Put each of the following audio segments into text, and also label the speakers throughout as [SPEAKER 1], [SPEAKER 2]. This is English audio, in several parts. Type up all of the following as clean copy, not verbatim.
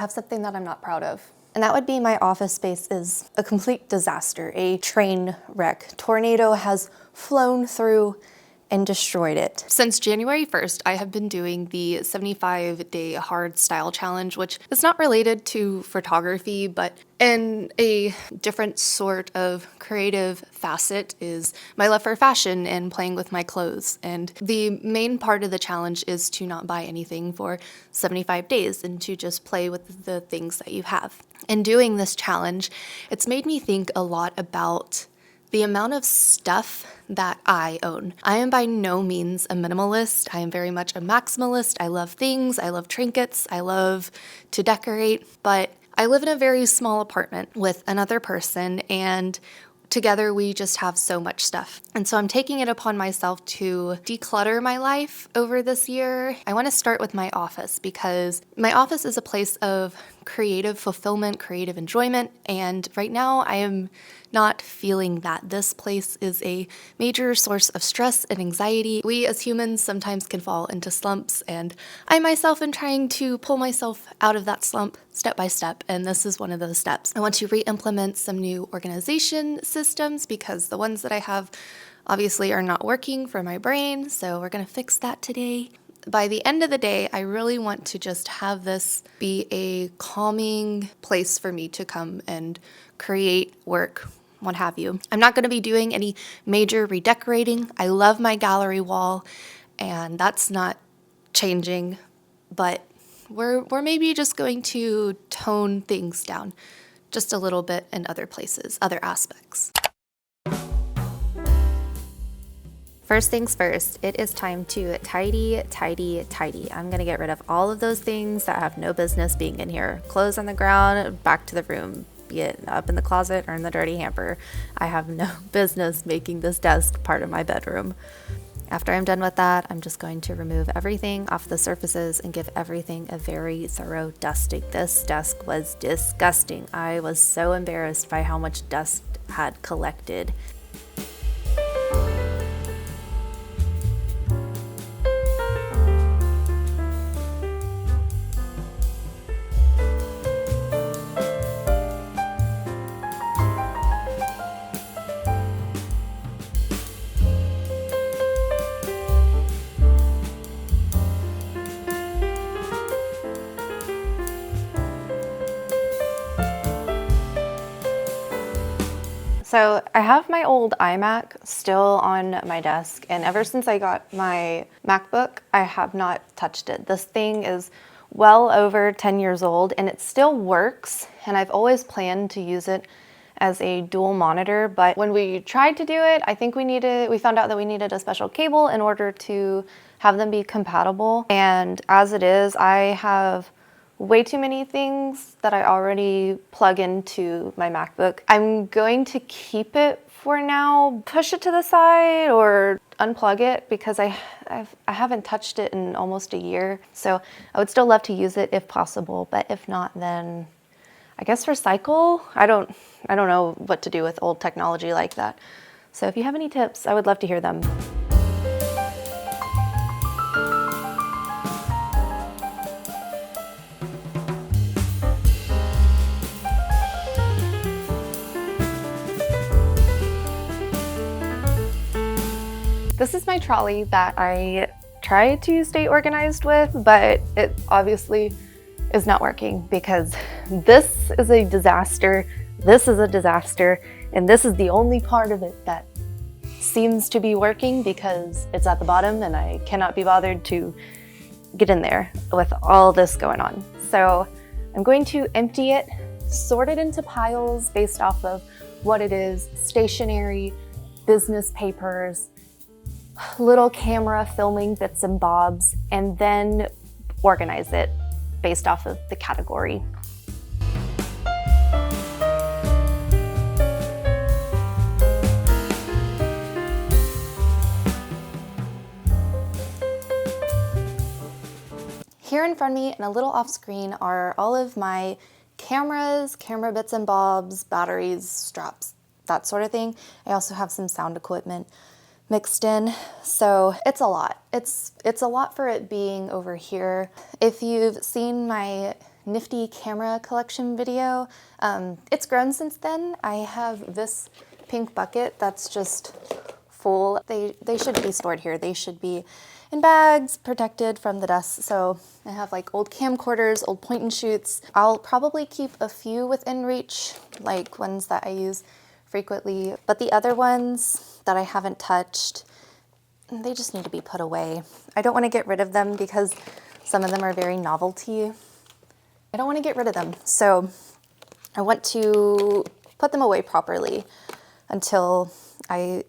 [SPEAKER 1] have something that I'm not proud of. And that would be my office space is a complete disaster, a train wreck. Tornado has flown through and destroyed it. Since January 1st, I have been doing the 75-day hard style challenge, which is not related to photography, but in a different sort of creative facet is my love for fashion and playing with my clothes. And the main part of the challenge is to not buy anything for 75 days and to just play with the things that you have. In doing this challenge, it's made me think a lot about the amount of stuff that I own. I am by no means a minimalist. I am very much a maximalist. I love things. I love trinkets. I love to decorate, but I live in a very small apartment with another person, and together we just have so much stuff. And so I'm taking it upon myself to declutter my life over this year. I want to start with my office because my office is a place of creative fulfillment, creative enjoyment, and right now I am not feeling that. This place is a major source of stress and anxiety. We as humans sometimes can fall into slumps, and I myself am trying to pull myself out of that slump step by step, and this is one of those steps. I want to re-implement some new organization systems because the ones that I have obviously are not working for my brain, so we're gonna fix that today. By the end of the day, I really want to just have this be a calming place for me to come and create, work, what have you. I'm not going to be doing any major redecorating. I love my gallery wall, and that's not changing, but we're maybe just going to tone things down just a little bit in other places, other aspects. First things first, it is time to tidy. I'm gonna get rid of all of those things that have no business being in here. Clothes on the ground, back to the room, be it up in the closet or in the dirty hamper. I have no business making this desk part of my bedroom. After I'm done with that, I'm just going to remove everything off the surfaces and give everything a very thorough dusting. This desk was disgusting. I was so embarrassed by how much dust had collected. So I have my old iMac still on my desk, and ever since I got my MacBook, I have not touched it. This thing is well over 10 years old and it still works, and I've always planned to use it as a dual monitor, but when we tried to do it, I think we found out that we needed a special cable in order to have them be compatible. And as it is, I have way too many things that I already plug into my MacBook. I'm going to keep it for now, push it to the side or unplug it because I haven't touched it in almost a year. So I would still love to use it if possible, but if not, then I guess recycle. I don't know what to do with old technology like that. So if you have any tips, I would love to hear them. This is my trolley that I try to stay organized with, but it obviously is not working because this is a disaster, this is a disaster, and this is the only part of it that seems to be working because it's at the bottom and I cannot be bothered to get in there with all this going on. So I'm going to empty it, sort it into piles based off of what it is: stationery, business papers, little camera filming bits and bobs, and then organize it based off of the category. Here in front of me and a little off screen are all of my cameras, camera bits and bobs, batteries, straps, that sort of thing. I also have some sound equipment mixed in, so it's a lot. It's a lot for it being over here. If you've seen my nifty camera collection video. It's grown since then. I have this pink bucket that's just full. They shouldn't be stored here. They should be in bags, protected from the dust. So I have like old camcorders, old point and shoots. I'll probably keep a few within reach, like ones that I use frequently, but the other ones that I haven't touched, they just need to be put away. I don't want to get rid of them because some of them are very novelty. I don't want to get rid of them. So I want to put them away properly until I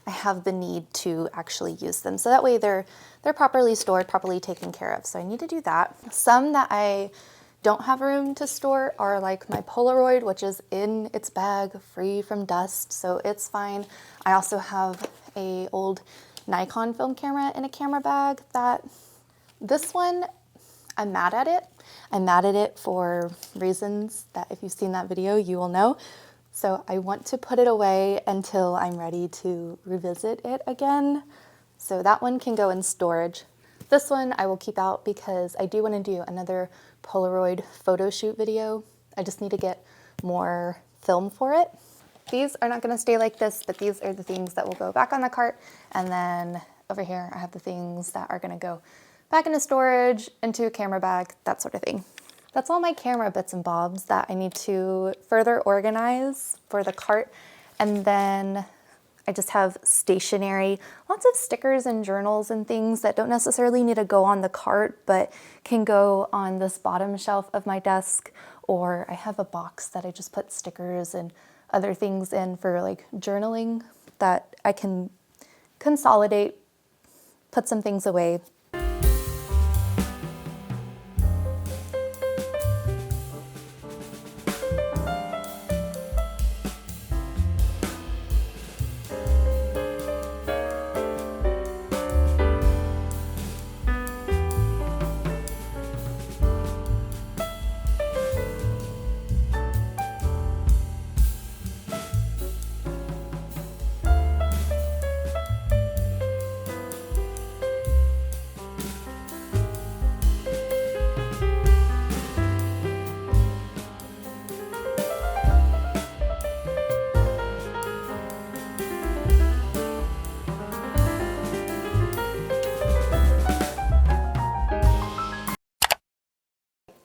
[SPEAKER 1] have the need to actually use them. So that way they're properly stored, properly taken care of. So I need to do that. Some that I don't have room to store are like my Polaroid, which is in its bag, free from dust, so it's fine. I also have a old Nikon film camera in a camera bag that this one, I'm mad at it. I'm mad at it for reasons that if you've seen that video, you will know. So I want to put it away until I'm ready to revisit it again. So that one can go in storage. This one I will keep out because I do want to do another Polaroid photo shoot video. I just need to get more film for it. These are not going to stay like this, but these are the things that will go back on the cart. And then over here, I have the things that are going to go back into storage, into a camera bag, that sort of thing. That's all my camera bits and bobs that I need to further organize for the cart. And then I just have stationery, lots of stickers and journals and things that don't necessarily need to go on the cart, but can go on this bottom shelf of my desk. Or I have a box that I just put stickers and other things in for like journaling that I can consolidate, put some things away.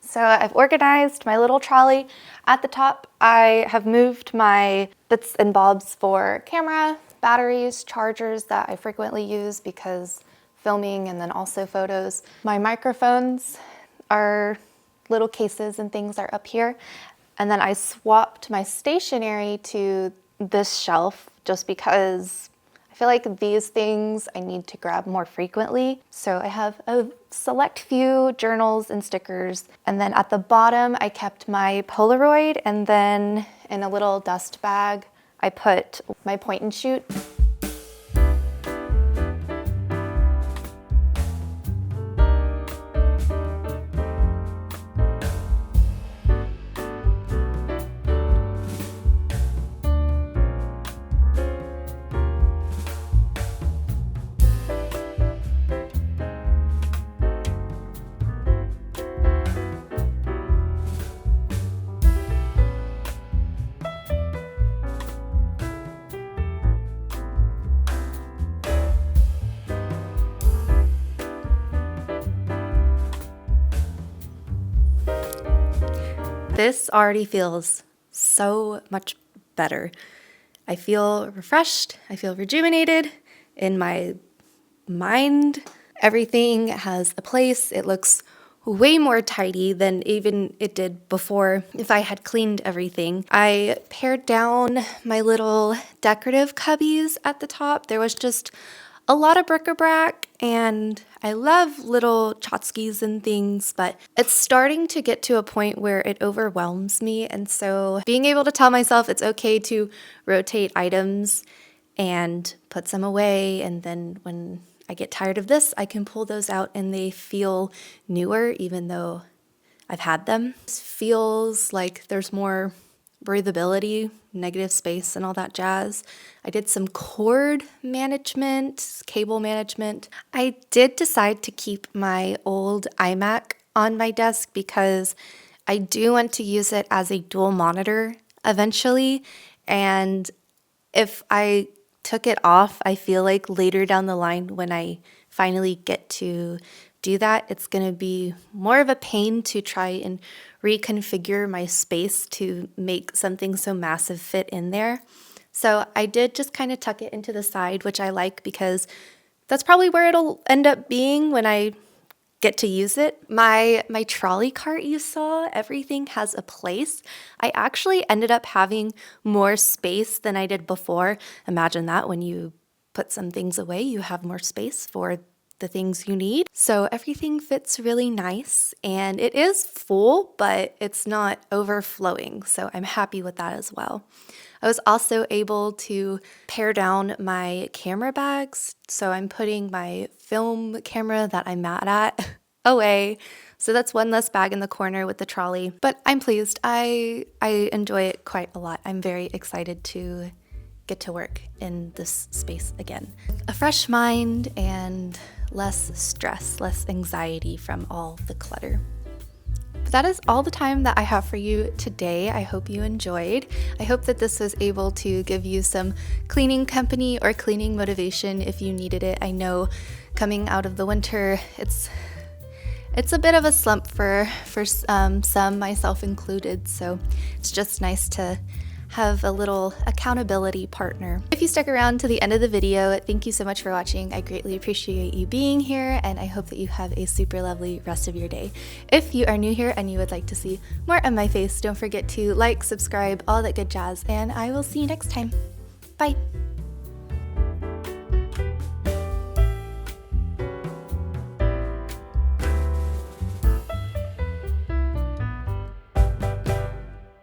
[SPEAKER 1] So I've organized my little trolley. At the top, I have moved my bits and bobs for camera, batteries, chargers that I frequently use because filming and then also photos. My microphones are little cases and things are up here. And then I swapped my stationery to this shelf just because I feel like these things I need to grab more frequently. So I have a select few journals and stickers. And then at the bottom, I kept my Polaroid, and then in a little dust bag, I put my point and shoot. This already feels so much better. I feel refreshed, I feel rejuvenated in my mind. Everything has a place. It looks way more tidy than even it did before if I had cleaned everything. I pared down my little decorative cubbies at the top. There was just a lot of bric-a-brac, and I love little tchotchkes and things, but it's starting to get to a point where it overwhelms me. And so being able to tell myself it's okay to rotate items and put some away, and then when I get tired of this, I can pull those out and they feel newer even though I've had them. It feels like there's more breathability, negative space, and all that jazz. I did some cord management, cable management. I did decide to keep my old iMac on my desk because I do want to use it as a dual monitor eventually, and if I took it off, I feel like later down the line when I finally get to do that, it's going to be more of a pain to try and reconfigure my space to make something so massive fit in there. So I did just kind of tuck it into the side, which I like because that's probably where it'll end up being when I get to use it. My trolley cart you saw, everything has a place. I actually ended up having more space than I did before. Imagine that, when you put some things away, you have more space for the things you need. So everything fits really nice, and it is full, but it's not overflowing. So I'm happy with that as well. I was also able to pare down my camera bags. So I'm putting my film camera that I'm mad at away. So that's one less bag in the corner with the trolley. But I'm pleased. I enjoy it quite a lot. I'm very excited to get to work in this space again. A fresh mind and less stress, less anxiety from all the clutter. But that is all the time that I have for you today. I hope you enjoyed. I hope that this was able to give you some cleaning company or cleaning motivation if you needed it. I know coming out of the winter, it's a bit of a slump for some, myself included. So it's just nice to have a little accountability partner. If you stuck around to the end of the video, thank you so much for watching. I greatly appreciate you being here, and I hope that you have a super lovely rest of your day. If you are new here and you would like to see more of my face, don't forget to like, subscribe, all that good jazz, and I will see you next time. Bye.